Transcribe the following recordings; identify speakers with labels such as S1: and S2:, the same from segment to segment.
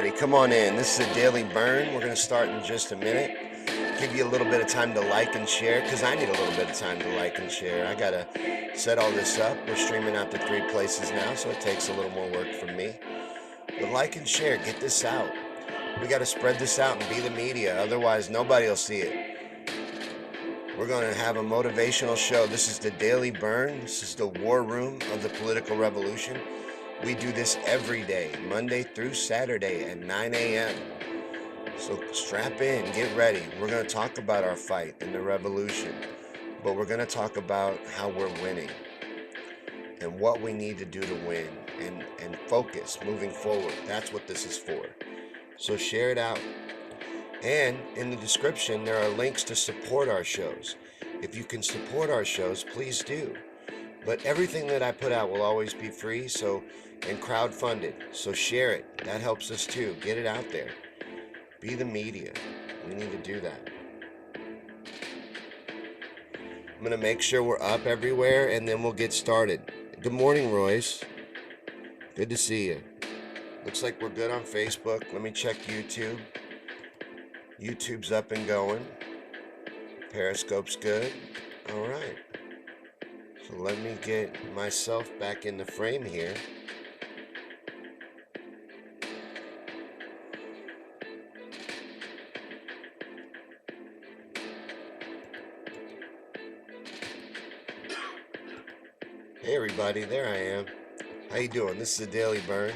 S1: everybody. Come on in. This is a Daily Bern. We're going to start in just a minute. Give you a little bit of time to like and share because I need a little bit of time to like and share. I got to set all this up. We're streaming out to 3 places now, so it takes a little more work from me. But like and share, get this out. We got to spread this out and be the media. Otherwise, nobody will see it. We're going to have a motivational show. This is the Daily Bern. This is the war room of the political revolution. We do this every day, Monday through Saturday at 9 a.m. So strap in, get ready. We're going to talk about our fight in the revolution, but we're going to talk about how we're winning and what we need to do to win and focus moving forward. That's what this is for. So share it out. And in the description, there are links to support our shows. If you can support our shows, please do. But everything that I put out will always be free, and crowdfunded. So share it. That helps us too. Get it out there. Be the media. We need to do that. I'm going to make sure we're up everywhere and then we'll get started. Good morning, Royce. Good to see you. Looks like we're good on Facebook. Let me check YouTube. YouTube's up and going. Periscope's good. All right. So let me get myself back in the frame here. Hey everybody, there I am. How you doing? This is the Daily Bern.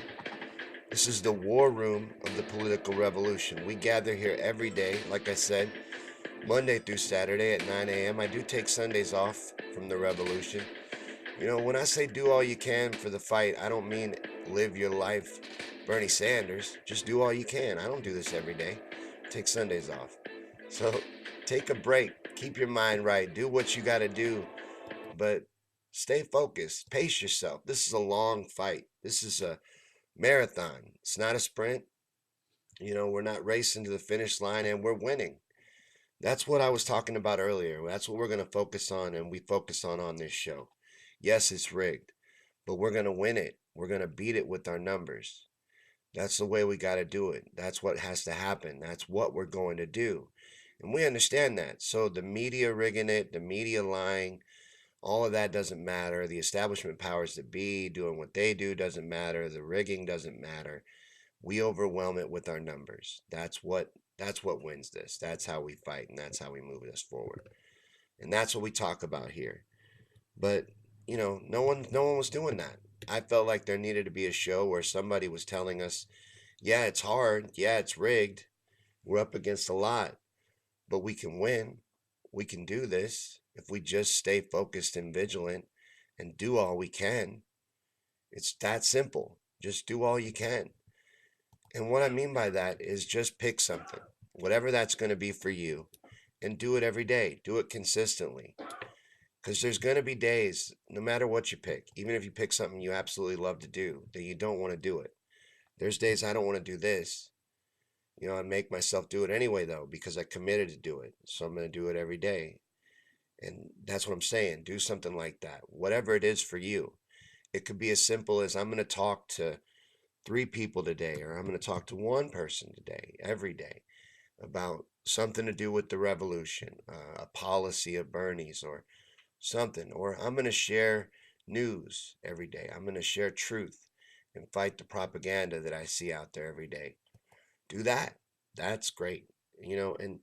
S1: This is the war room of the political revolution. We gather here every day, like I said, Monday through Saturday at 9 a.m. I do take Sundays off from the revolution. You know, when I say do all you can for the fight, I don't mean live your life Bernie Sanders. Just do all you can. I don't do this every day. Take Sundays off. So take a break. Keep your mind right. Do what you got to do. But stay focused. Pace yourself. This is a long fight. This is a marathon. It's not a sprint. You know, we're not racing to the finish line and we're winning. That's what I was talking about earlier. That's what we're going to focus on and we focus on this show. Yes, it's rigged, but we're going to win it. We're going to beat it with our numbers. That's the way we got to do it. That's what has to happen. That's what we're going to do. And we understand that. So the media rigging it, the media lying, all of that doesn't matter. The establishment powers that be doing what they do doesn't matter. The rigging doesn't matter. We overwhelm it with our numbers. That's what wins this. That's how we fight and that's how we move this forward. And that's what we talk about here. But, you know, no one was doing that. I felt like there needed to be a show where somebody was telling us, yeah, it's hard. Yeah, it's rigged. We're up against a lot, but we can win. We can do this if we just stay focused and vigilant and do all we can. It's that simple. Just do all you can. And what I mean by that is just pick something, whatever that's going to be for you, and do it every day. Do it consistently. Because there's going to be days, no matter what you pick, even if you pick something you absolutely love to do, that you don't want to do it. There's days I don't want to do this. You know, I make myself do it anyway, though, because I committed to do it. So I'm going to do it every day. And that's what I'm saying. Do something like that. Whatever it is for you. It could be as simple as I'm going to talk to 3 people today, or I'm going to talk to one person today, every day, about something to do with the revolution, a policy of Bernie's, or something. Or I'm going to share news every day. I'm going to share truth and fight the propaganda that I see out there every day. Do that. That's great. You know, and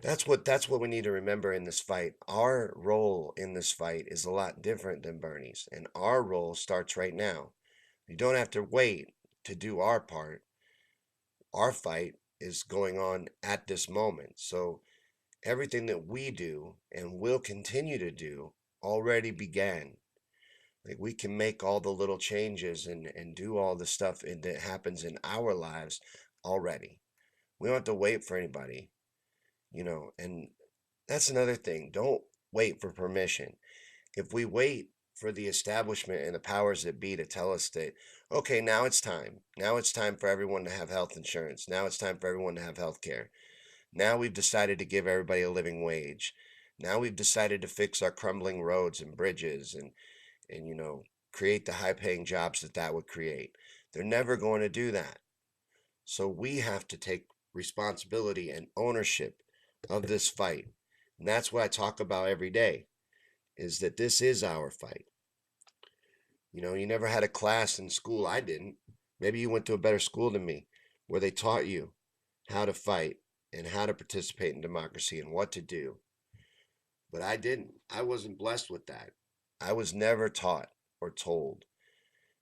S1: that's what we need to remember in this fight. Our role in this fight is a lot different than Bernie's, and our role starts right now. You don't have to wait to do our part. Our fight is going on at this moment. So everything that we do and will continue to do already began. Like we can make all the little changes and do all the stuff that happens in our lives already. We don't have to wait for anybody, and that's another thing. Don't wait for permission. If we wait for the establishment and the powers that be to tell us that, okay, now it's time. Now it's time for everyone to have health insurance. Now it's time for everyone to have health care. Now we've decided to give everybody a living wage. Now we've decided to fix our crumbling roads and bridges and create the high paying jobs that would create. They're never going to do that. So we have to take responsibility and ownership of this fight. And that's what I talk about every day, is that this is our fight. You never had a class in school. I didn't. Maybe you went to a better school than me where they taught you how to fight and how to participate in democracy and what to do. But I didn't. I wasn't blessed with that. I was never taught or told.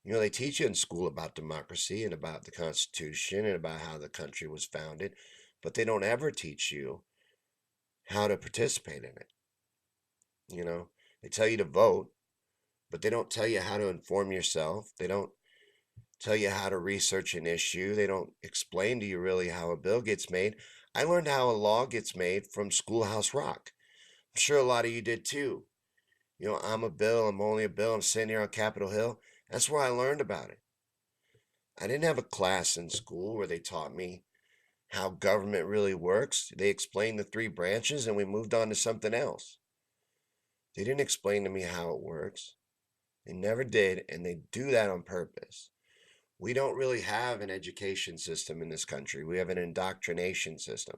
S1: They teach you in school about democracy and about the Constitution and about how the country was founded, but they don't ever teach you how to participate in it. You know, they tell you to vote, but they don't tell you how to inform yourself. They don't tell you how to research an issue. They don't explain to you really how a bill gets made. I learned how a law gets made from Schoolhouse Rock. I'm sure a lot of you did too. I'm a bill, I'm only a bill, I'm sitting here on Capitol Hill. That's where I learned about it. I didn't have a class in school where they taught me how government really works. They explained the three branches and we moved on to something else. They didn't explain to me how it works. They never did, and they do that on purpose. We don't really have an education system in this country. We have an indoctrination system.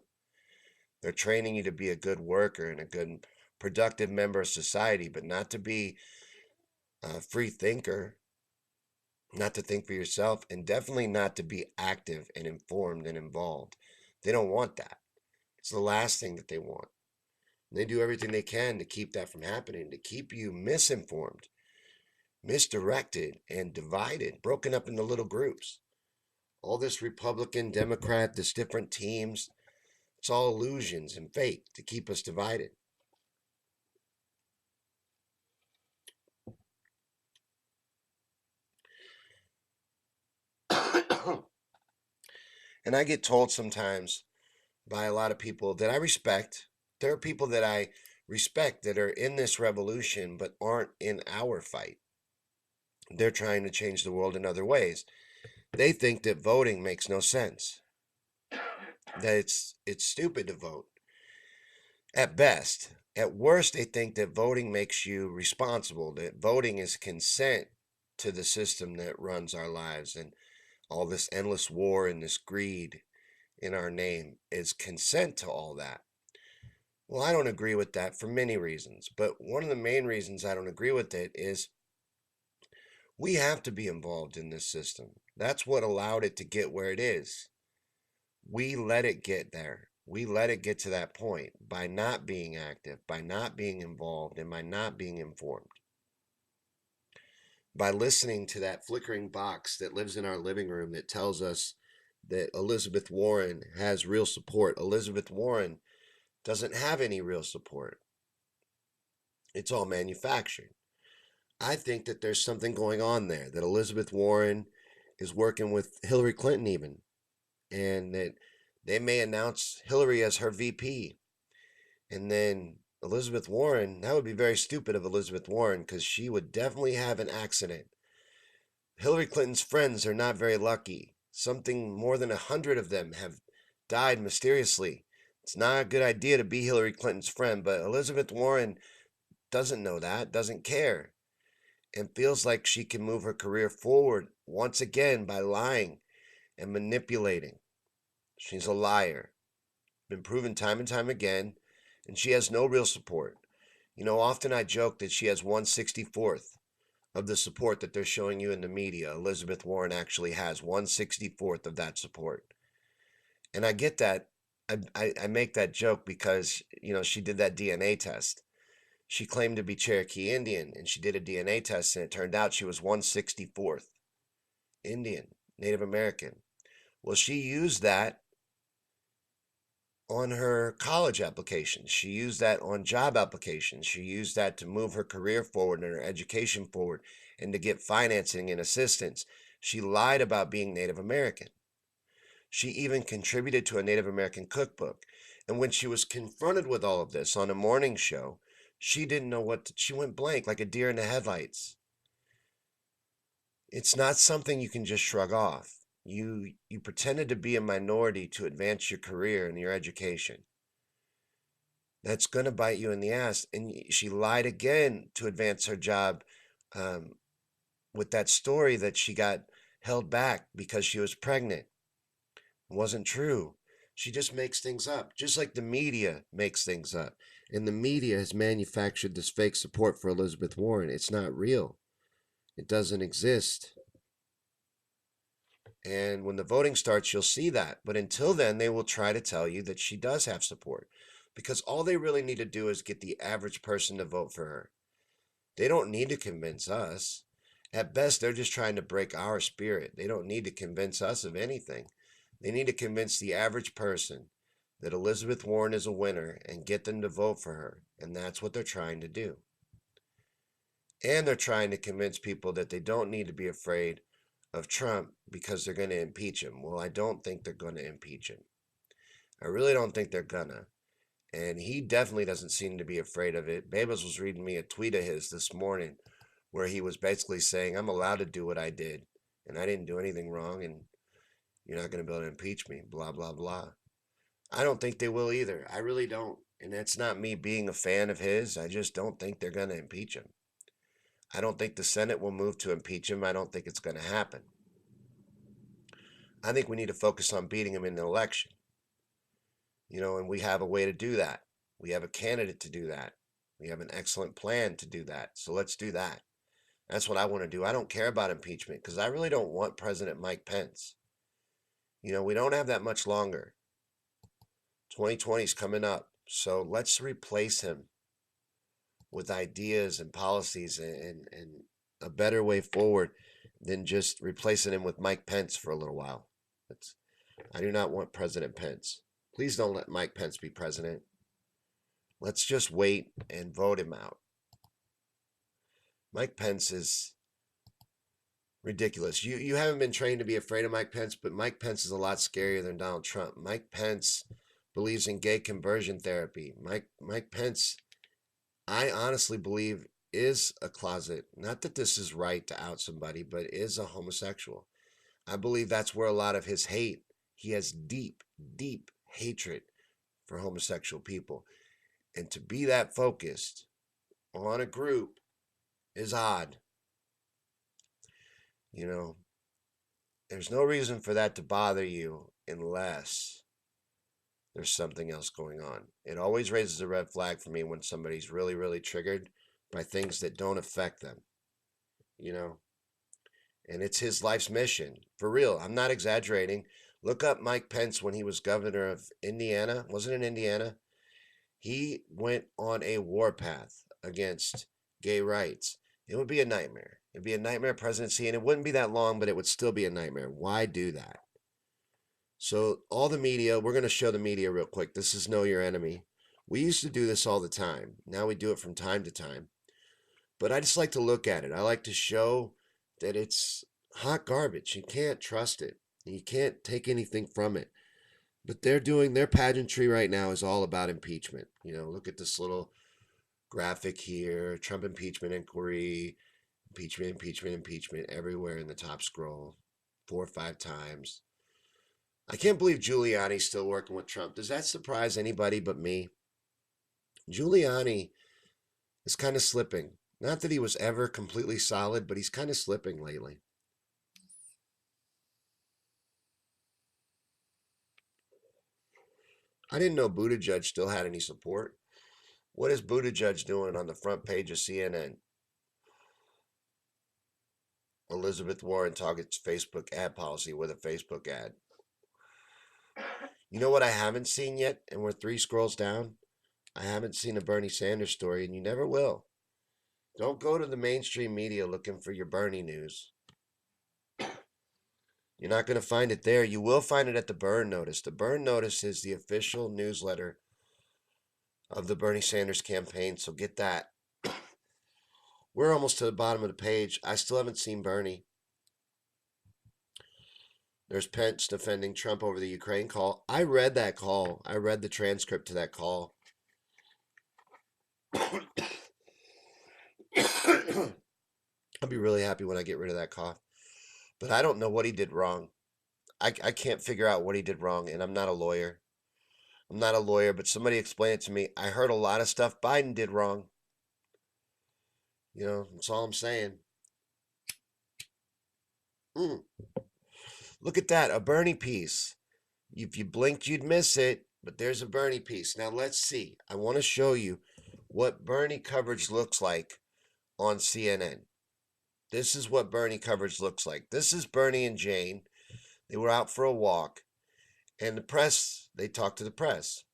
S1: They're training you to be a good worker and a good, productive member of society, but not to be a free thinker, not to think for yourself, and definitely not to be active and informed and involved. They don't want that. It's the last thing that they want. And they do everything they can to keep that from happening, to keep you misinformed, misdirected, and divided, broken up into little groups. All this Republican, Democrat, this different teams, it's all illusions and fake to keep us divided. And I get told sometimes by a lot of people that I respect. There are people that I respect that are in this revolution but aren't in our fight. They're trying to change the world in other ways. They think that voting makes no sense, that it's stupid to vote at best. At worst, they think that voting makes you responsible, that voting is consent to the system that runs our lives, and all this endless war and this greed in our name is consent to all that. Well, I don't agree with that for many reasons, but one of the main reasons I don't agree with it is we have to be involved in this system. That's what allowed it to get where it is. We let it get there. We let it get to that point by not being active, by not being involved, and by not being informed. By listening to that flickering box that lives in our living room that tells us that Elizabeth Warren has real support. Elizabeth Warren doesn't have any real support. It's all manufactured. I think that there's something going on there, that Elizabeth Warren is working with Hillary Clinton, even, and that they may announce Hillary as her VP. And then Elizabeth Warren, that would be very stupid of Elizabeth Warren because she would definitely have an accident. Hillary Clinton's friends are not very lucky. Something more than 100 of them have died mysteriously. It's not a good idea to be Hillary Clinton's friend, but Elizabeth Warren doesn't know that, doesn't care, and feels like she can move her career forward once again by lying and manipulating. She's a liar. Been proven time and time again, and she has no real support. Often I joke that she has 1/64th of the support that they're showing you in the media. Elizabeth Warren actually has 1/64th of that support. And I get that. I make that joke because, she did that DNA test. She claimed to be Cherokee Indian, and she did a DNA test, and it turned out she was 1/64th Indian, Native American. Well, she used that on her college applications. She used that on job applications. She used that to move her career forward and her education forward and to get financing and assistance. She lied about being Native American. She even contributed to a Native American cookbook. And when she was confronted with all of this on a morning show, she didn't know she went blank like a deer in the headlights. It's not something you can just shrug off. You pretended to be a minority to advance your career and your education. That's going to bite you in the ass. And she lied again to advance her job, um, with that story that she got held back because she was pregnant. wasn't true. She just makes things up, just like the media makes things up. And the media has manufactured this fake support for Elizabeth Warren. It's not real, it doesn't exist. And when the voting starts, you'll see that. But until then, they will try to tell you that she does have support because all they really need to do is get the average person to vote for her. They don't need to convince us. At best, they're just trying to break our spirit. They don't need to convince us of anything. They need to convince the average person that Elizabeth Warren is a winner and get them to vote for her. And that's what they're trying to do. And they're trying to convince people that they don't need to be afraid of Trump because they're going to impeach him. Well, I don't think they're going to impeach him. I really don't think they're gonna. And he definitely doesn't seem to be afraid of it. Babas was reading me a tweet of his this morning where he was basically saying, I'm allowed to do what I did, and I didn't do anything wrong, and you're not going to be able to impeach me, blah, blah, blah. I don't think they will either. I really don't. And that's not me being a fan of his. I just don't think they're going to impeach him. I don't think the Senate will move to impeach him. I don't think it's going to happen. I think we need to focus on beating him in the election. And we have a way to do that. We have a candidate to do that. We have an excellent plan to do that. So let's do that. That's what I want to do. I don't care about impeachment because I really don't want President Mike Pence. We don't have that much longer. 2020 is coming up. So let's replace him with ideas and policies and a better way forward than just replacing him with Mike Pence for a little while. I do not want President Pence. Please don't let Mike Pence be president. Let's just wait and vote him out. Mike Pence is ridiculous. You haven't been trained to be afraid of Mike Pence, but Mike Pence is a lot scarier than Donald Trump. Mike Pence believes in gay conversion therapy. Mike Pence, I honestly believe, is a closet. Not that this is right to out somebody, but is a homosexual. I believe that's where a lot of his hate. He has deep, deep hatred for homosexual people. And to be that focused on a group is odd. There's no reason for that to bother you unless there's something else going on. It always raises a red flag for me when somebody's really, really triggered by things that don't affect them, you know? And it's his life's mission. For real, I'm not exaggerating. Look up Mike Pence when he was governor of Indiana. Wasn't it Indiana? He went on a warpath against gay rights. It would be a nightmare. It'd be a nightmare presidency, and it wouldn't be that long, but it would still be a nightmare. Why do that? So, all the media, we're going to show the media real quick. This is Know Your Enemy. We used to do this all the time. Now we do it from time to time. But I just like to look at it. I like to show that it's hot garbage. You can't trust it. You can't take anything from it. But they're doing their pageantry right now is all about impeachment. Look at this little graphic here. Trump impeachment inquiry, impeachment, impeachment, impeachment, everywhere in the top scroll, 4 or 5 times. I can't believe Giuliani's still working with Trump. Does that surprise anybody but me? Giuliani is kind of slipping. Not that he was ever completely solid, but he's kind of slipping lately. I didn't know Buttigieg still had any support. What is Buttigieg doing on the front page of CNN? Elizabeth Warren targets Facebook ad policy with a Facebook ad. You know what I haven't seen yet? And we're 3 scrolls down. I haven't seen a Bernie Sanders story, and you never will. Don't go to the mainstream media looking for your Bernie news. You're not going to find it there. You will find it at the Bern Notice. The Bern Notice is the official newsletter of the Bernie Sanders campaign, so get that. We're almost to the bottom of the page. I still haven't seen Bernie. There's Pence defending Trump over the Ukraine call. I read that call. I read the transcript to that call. I'll be really happy when I get rid of that cough. But I don't know what he did wrong. I can't figure out what he did wrong, and I'm not a lawyer. I'm not a lawyer, but somebody explain it to me. I heard a lot of stuff Biden did wrong. That's all I'm saying. Look at that, a Bernie piece. If you blinked, you'd miss it. But there's a Bernie piece. Now let's see. I want to show you what Bernie coverage looks like on CNN. This is what Bernie coverage looks like. This is Bernie and Jane. They were out for a walk, and the press, they talked to the press.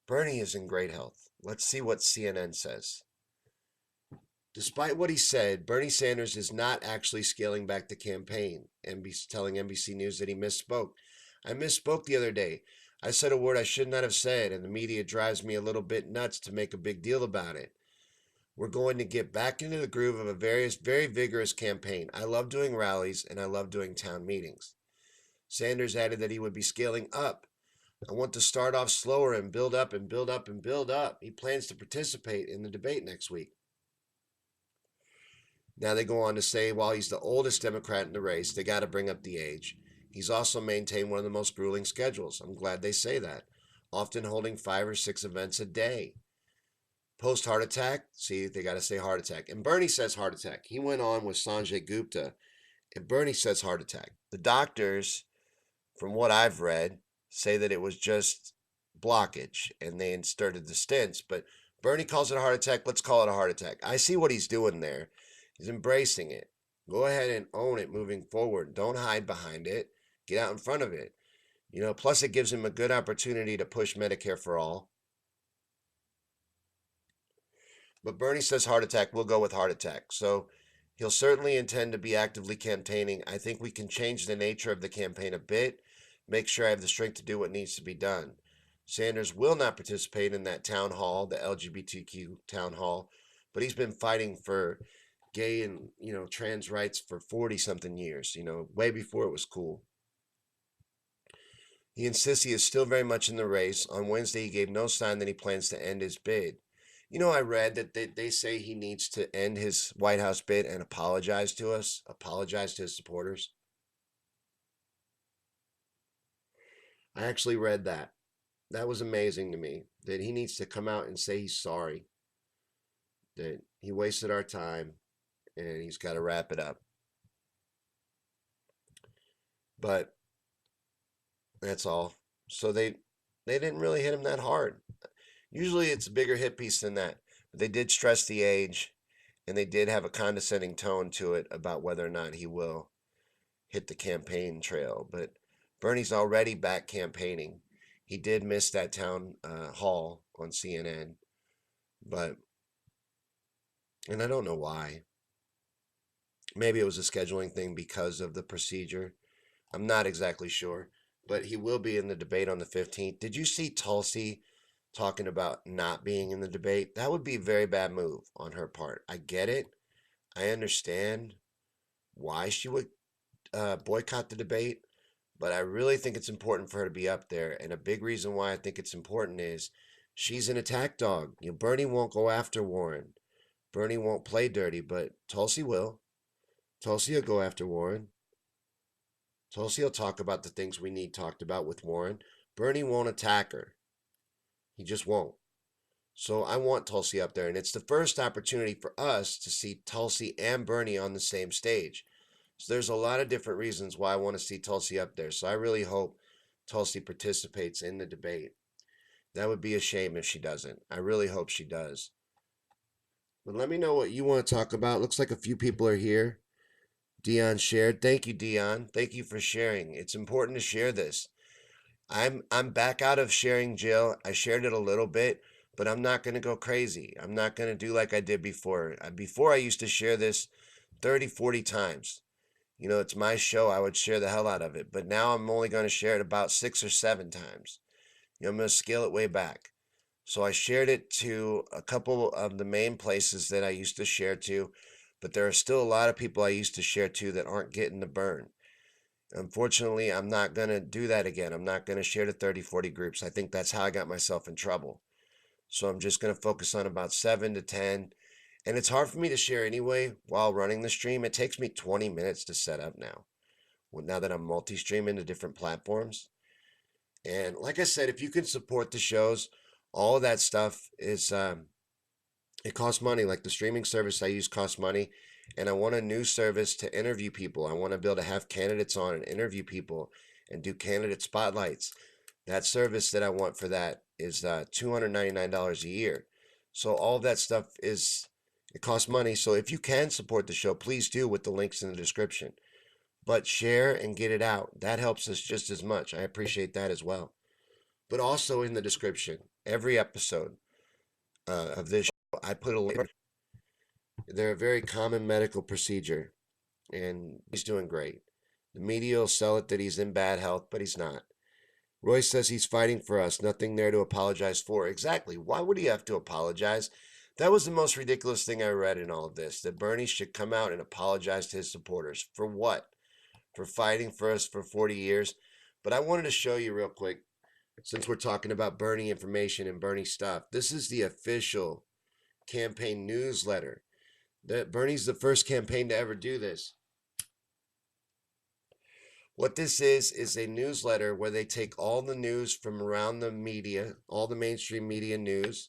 S1: Bernie is in great health. Let's see what CNN says. Despite what he said, Bernie Sanders is not actually scaling back the campaign, telling NBC News that he misspoke. I misspoke the other day. I said a word I should not have said, and the media drives me a little bit nuts to make a big deal about it. We're going to get back into the groove of a very vigorous campaign. I love doing rallies, and I love doing town meetings. Sanders added that he would be scaling up. I want to start off slower and build up and build up and build up. He plans to participate in the debate next week. Now they go on to say while he's the oldest Democrat in the race, they got to bring up the age. He's also maintained one of the most grueling schedules. I'm glad they say that. Often holding 5 or 6 events a day. Post heart attack, see, they got to say heart attack. And Bernie says heart attack. He went on with Sanjay Gupta, and Bernie says heart attack. The doctors, from what I've read, say that it was just blockage and they inserted the stents. But Bernie calls it a heart attack. Let's call it a heart attack. I see what he's doing there. He's embracing it. Go ahead and own it moving forward. Don't hide behind it. Get out in front of it. Plus it gives him a good opportunity to push Medicare for all. But Bernie says heart attack. We'll go with heart attack. So he'll certainly intend to be actively campaigning. I think we can change the nature of the campaign a bit, make sure I have the strength to do what needs to be done. Sanders will not participate in that town hall, the LGBTQ town hall, but he's been fighting for gay and, trans rights for 40 something years, way before it was cool. He insists he is still very much in the race. On Wednesday, he gave no sign that he plans to end his bid. I read that they say he needs to end his White House bid and apologize to us, apologize to his supporters. I actually read that. That was amazing to me, that he needs to come out and say he's sorry, that he wasted our time, and he's got to wrap it up. But that's all. So they didn't really hit him that hard. Usually it's a bigger hit piece than that. But they did stress the age, and they did have a condescending tone to it about whether or not he will hit the campaign trail. But Bernie's already back campaigning. He did miss that town hall on CNN, and I don't know why. Maybe it was a scheduling thing because of the procedure. I'm not exactly sure, but he will be in the debate on the 15th. Did you see Tulsi talking about not being in the debate? That would be a very bad move on her part. I get it. I understand why she would boycott the debate, but I really think it's important for her to be up there. And a big reason why I think it's important is she's an attack dog. Bernie won't go after Warren. Bernie won't play dirty, but Tulsi will. Tulsi will go after Warren. Tulsi will talk about the things we need talked about with Warren. Bernie won't attack her. He just won't. So I want Tulsi up there, and it's the first opportunity for us to see Tulsi and Bernie on the same stage. So there's a lot of different reasons why I want to see Tulsi up there. So I really hope Tulsi participates in the debate. That would be a shame if she doesn't. I really hope she does. But let me know what you want to talk about. Looks like a few people are here. Dion shared. Thank you, Dion. Thank you for sharing. It's important to share this. I'm back out of sharing, Jill. I shared it a little bit, but I'm not going to go crazy. I'm not going to do like I did before. Before I used to share this 30, 40 times. It's my show. I would share the hell out of it. But now I'm only going to share it about 6 or 7 times. I'm going to scale it way back. So I shared it to a couple of the main places that I used to share to, but there are still a lot of people I used to share to that aren't getting the burn. Unfortunately, I'm not going to do that again. I'm not going to share to 30, 40 groups. I think that's how I got myself in trouble. So I'm just going to focus on about 7 to 10. And it's hard for me to share anyway while running the stream. It takes me 20 minutes to set up now. Now that I'm multi-streaming to different platforms. And like I said, if you can support the shows, all of that stuff is, it costs money. Like the streaming service I use costs money. And I want a new service to interview people. I want to be able to have candidates on and interview people and do candidate spotlights. That service that I want for that is $299 a year. So all of that stuff it costs money. So if you can support the show, please do with the links in the description. But share and get it out. That helps us just as much. I appreciate that as well. But also in the description, every episode of this show, I put a link. They're a very common medical procedure, and he's doing great. The media will sell it that he's in bad health, but he's not. Roy says he's fighting for us, nothing there to apologize for. Exactly. Why would he have to apologize? That was the most ridiculous thing I read in all of this, that Bernie should come out and apologize to his supporters. For what? For fighting for us for 40 years? But I wanted to show you real quick, since we're talking about Bernie information and Bernie stuff. This is the official campaign newsletter. Bernie's the first campaign to ever do this. What this is a newsletter where they take all the news from around the media, all the mainstream media news.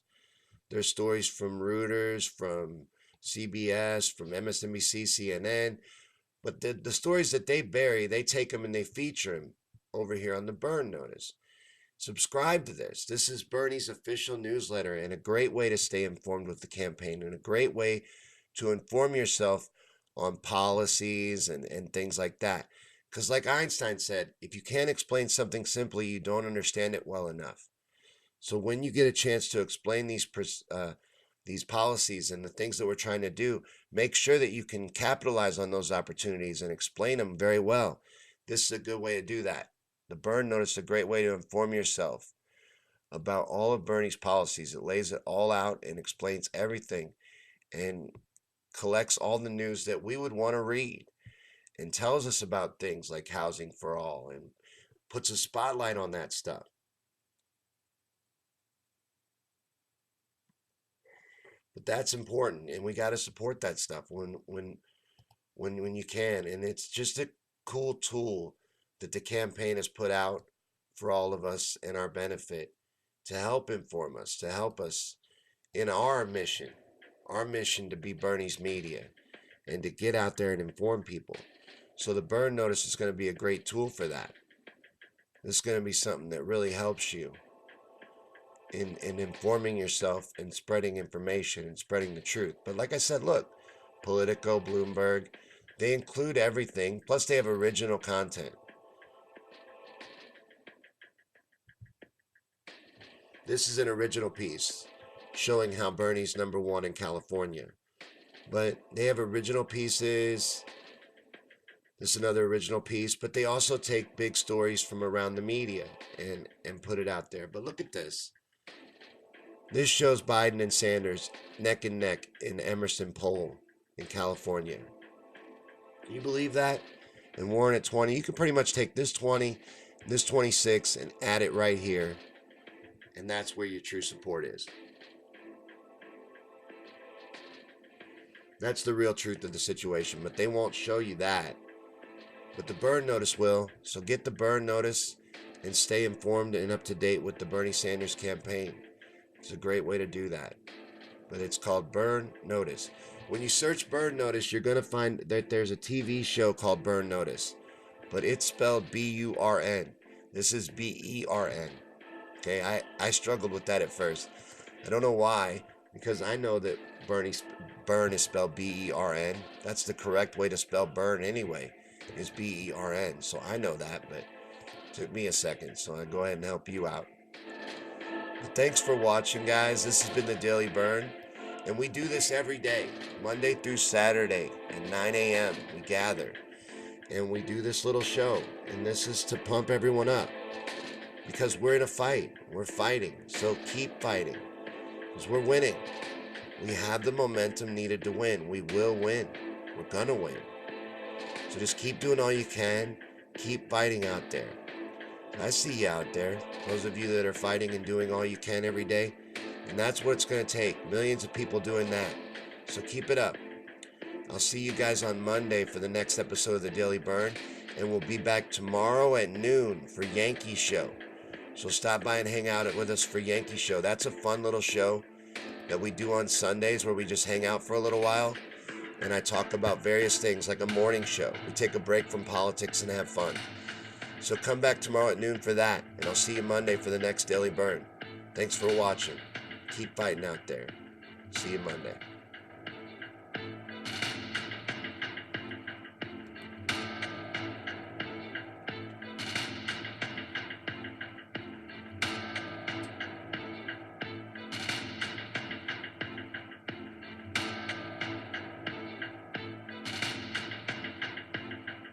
S1: There's stories from Reuters, from CBS, from MSNBC, CNN. But the stories that they bury, they take them and they feature them over here on the Bern Notice. Subscribe to this. This is Bernie's official newsletter and a great way to stay informed with the campaign and a great way to inform yourself on policies and things like that. Because like Einstein said, if you can't explain something simply, you don't understand it well enough. So when you get a chance to explain these policies and the things that we're trying to do, make sure that you can capitalize on those opportunities and explain them very well. This is a good way to do that. The Bern Notice is a great way to inform yourself about all of Bernie's policies. It lays it all out and explains everything and collects all the news that we would want to read and tells us about things like housing for all and puts a spotlight on that stuff. But that's important, and we got to support that stuff when you can. And it's just a cool tool that the campaign has put out for all of us and our benefit to help inform us, to help us in our mission to be Bernie's media and to get out there and inform people. So the Bern Notice is going to be a great tool for that. This is going to be something that really helps you in informing yourself and spreading information and spreading the truth. But like I said, look, Politico, Bloomberg, they include everything. Plus they have original content. This is an original piece showing how Bernie's #1 in California. But they have original pieces. This is another original piece, but they also take big stories from around the media and put it out there. But look at this. This shows Biden and Sanders neck and neck in Emerson poll in California. Can you believe that? And Warren at 20. You can pretty much take this 20, this 26, and add it right here. And that's where your true support is. That's the real truth of the situation, but they won't show you that. But the Bern Notice will. So get the Bern Notice and stay informed and up to date with the Bernie Sanders campaign. It's a great way to do that. But it's called Bern Notice. When you search Bern Notice, you're going to find that there's a TV show called Bern Notice. But it's spelled B-U-R-N. This is B-E-R-N. Okay, I struggled with that at first. I don't know why, because I know that Bern is spelled B-E-R-N. That's the correct way to spell Bern anyway, is B-E-R-N. So I know that, but it took me a second. So I'll go ahead and help you out. But thanks for watching, guys. This has been the Daily Bern. And we do this every day, Monday through Saturday at 9 a.m. We gather. And we do this little show. And this is to pump everyone up. Because we're in a fight. We're fighting. So keep fighting. Because we're winning. We have the momentum needed to win. We will win. We're going to win. So just keep doing all you can. Keep fighting out there. I see you out there. Those of you that are fighting and doing all you can every day. And that's what it's going to take. Millions of people doing that. So keep it up. I'll see you guys on Monday for the next episode of the Daily Bern. And we'll be back tomorrow at noon for Yankee Show. So stop by and hang out with us for Yankee Show. That's a fun little show that we do on Sundays where we just hang out for a little while. And I talk about various things like a morning show. We take a break from politics and have fun. So come back tomorrow at noon for that, and I'll see you Monday for the next Daily Bern. Thanks for watching. Keep fighting out there. See you Monday.